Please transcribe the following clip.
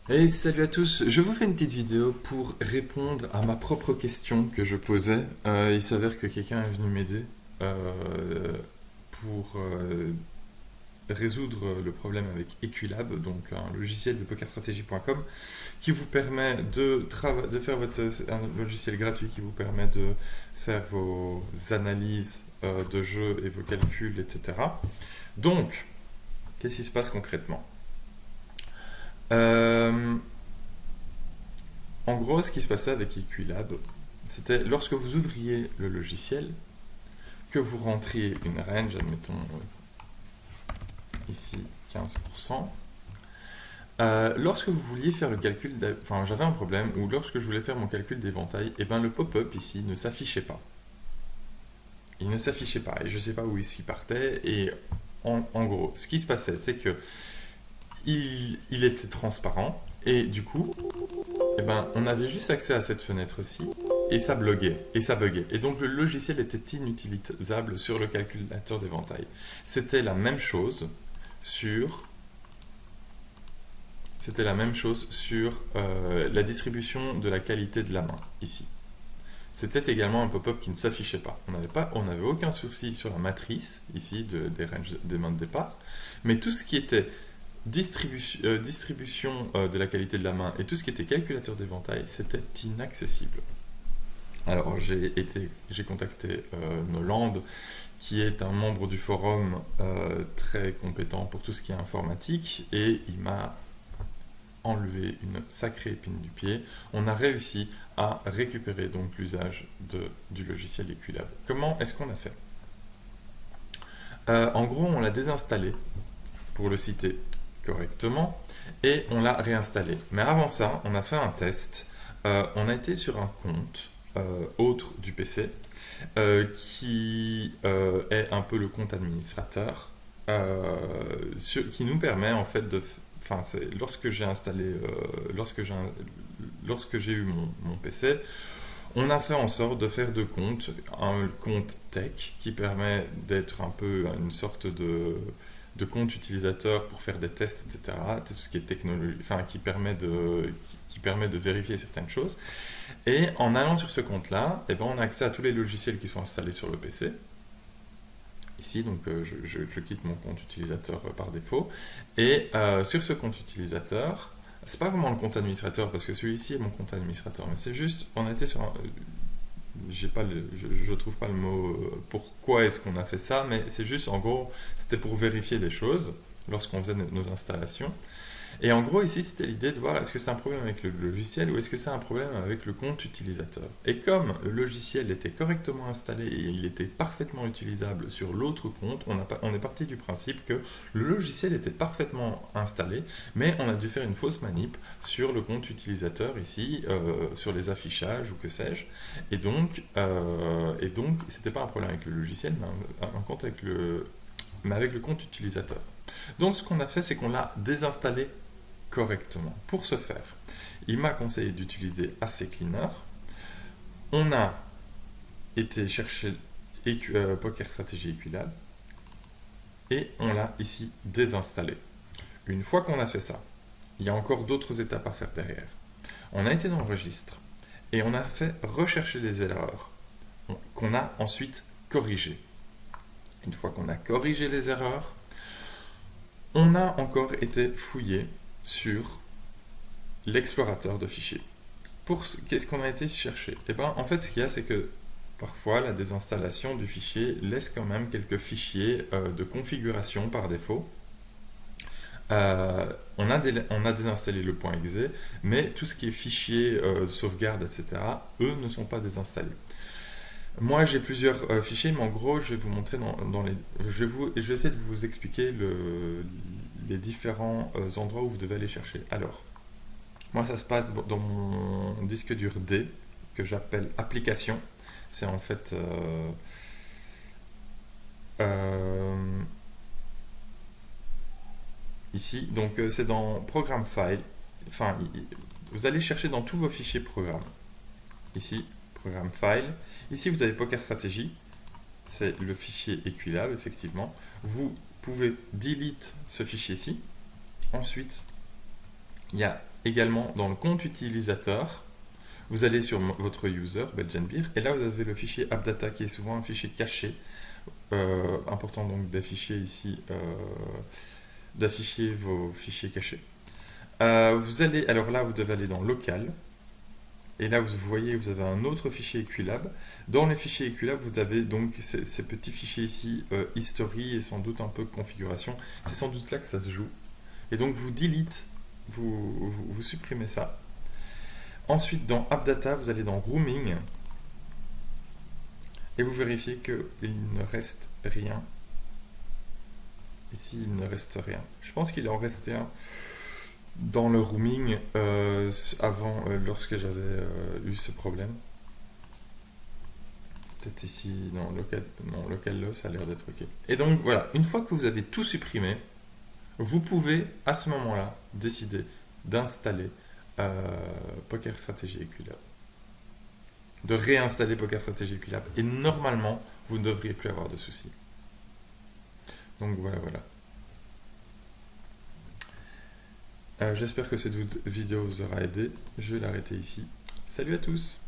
Hey, salut à tous, je vous fais une petite vidéo pour répondre à ma propre question que je posais. Il s'avère que quelqu'un est venu m'aider pour résoudre le problème avec Equilab, donc un logiciel de pokerstrategy.com qui vous permet de faire un logiciel gratuit qui vous permet de faire vos analyses de jeu et vos calculs, etc. Donc, qu'est-ce qui se passe concrètement? Euh, En gros, ce qui se passait avec Equilab, c'était lorsque vous ouvriez le logiciel, que vous rentriez une range, admettons ici 15%, lorsque vous vouliez faire le calcul, enfin j'avais un problème, où lorsque je voulais faire mon calcul d'éventail, et ben le pop-up ici ne s'affichait pas. Il ne s'affichait pas, et je ne sais pas où est-ce qu'il partait, et en gros, ce qui se passait, c'est que il était transparent, et du coup, eh ben, on avait juste accès à cette fenêtre-ci et ça bloguait et ça buguait. Et donc le logiciel était inutilisable sur le calculateur d'éventail. C'était la même chose sur, c'était la même chose sur la distribution de la qualité de la main ici. C'était également un pop-up qui ne s'affichait pas. On n'avait aucun souci sur la matrice ici des ranges des mains de départ, mais tout ce qui était distribution de la qualité de la main et tout ce qui était calculateur d'éventail, c'était inaccessible. Alors j'ai contacté Noland, qui est un membre du forum très compétent pour tout ce qui est informatique, et il m'a enlevé une sacrée épine du pied. On a réussi à récupérer donc l'usage du logiciel Equilab. Comment est-ce qu'on a fait? En gros, on l'a désinstallé pour le citer correctement et on l'a réinstallé. Mais avant ça, on a fait un test. On a été sur un compte autre du PC qui est un peu le compte administrateur qui nous permet en fait de. Enfin, lorsque j'ai installé, lorsque j'ai eu mon PC, on a fait en sorte de faire de compte un compte tech qui permet d'être un peu une sorte de compte utilisateur pour faire des tests, etc. Tout ce qui est technologie, enfin qui permet de vérifier certaines choses. Et en allant sur ce compte-là, eh ben, on a accès à tous les logiciels qui sont installés sur le PC. Ici, donc je quitte mon compte utilisateur par défaut. Et sur ce compte utilisateur, c'est pas vraiment le compte administrateur parce que celui-ci est mon compte administrateur, mais c'est juste, on était sur j'ai pas je trouve pas le mot pourquoi est-ce qu'on a fait ça, mais c'est juste en gros, c'était pour vérifier des choses lorsqu'on faisait nos installations. Et en gros, ici, c'était l'idée de voir est-ce que c'est un problème avec le logiciel ou est-ce que c'est un problème avec le compte utilisateur. Et comme le logiciel était correctement installé et il était parfaitement utilisable sur l'autre compte, on est parti du principe que le logiciel était parfaitement installé, mais on a dû faire une fausse manip sur le compte utilisateur ici, sur les affichages ou que sais-je. Et donc, c'était pas un problème avec le logiciel, mais mais avec le compte utilisateur. Donc, ce qu'on a fait, c'est qu'on l'a désinstallé correctement. Pour ce faire, il m'a conseillé d'utiliser AC Cleaner. On a été chercher Poker Strategy Equilab et on l'a ici désinstallé. Une fois qu'on a fait ça, il y a encore d'autres étapes à faire derrière. On a été dans le registre et on a fait rechercher les erreurs qu'on a ensuite corrigées. Une fois qu'on a corrigé les erreurs, on a encore été fouillé sur l'explorateur de fichiers. Qu'est-ce qu'on a été chercher? Et ben, en fait, ce qu'il y a, c'est que parfois, la désinstallation du fichier laisse quand même quelques fichiers de configuration par défaut. On a désinstallé le .exe, mais tout ce qui est fichier de sauvegarde, etc., eux ne sont pas désinstallés. Moi, j'ai plusieurs fichiers, mais en gros, je vais vous montrer dans les. Je vais essayer de vous expliquer les différents endroits où vous devez aller chercher. Alors, moi, ça se passe dans mon disque dur D, que j'appelle application. C'est en fait. Euh, Ici, donc c'est dans Programme File. Enfin, vous allez chercher dans tous vos fichiers programmes. Ici, Programme File. Ici, vous avez Poker Strategy. C'est le fichier Equilab, effectivement. Vous pouvez delete ce fichier-ci. Ensuite, il y a également dans le compte utilisateur, vous allez sur votre user, Belgian Beer, et là vous avez le fichier AppData qui est souvent un fichier caché. Important donc d'afficher ici, d'afficher vos fichiers cachés. Alors là, vous devez aller dans Local. Et là, vous voyez, vous avez un autre fichier Equilab. Dans les fichiers Equilab, vous avez donc ces petits fichiers ici, history et sans doute un peu configuration. C'est sans doute là que ça se joue. Et donc, vous delete, vous supprimez ça. Ensuite, dans AppData, vous allez dans Rooming. Et vous vérifiez qu'il ne reste rien. Ici, il ne reste rien. Je pense qu'il en restait un dans le rooming avant, lorsque j'avais eu ce problème. Peut-être ici, non, local là, ça a l'air d'être OK. Et donc, voilà, une fois que vous avez tout supprimé, vous pouvez, à ce moment-là, décider d'installer Poker Strategy Equilab. De réinstaller Poker Strategy Equilab. Et normalement, vous ne devriez plus avoir de soucis. Donc voilà. J'espère que cette vidéo vous aura aidé. Je vais l'arrêter ici. Salut à tous!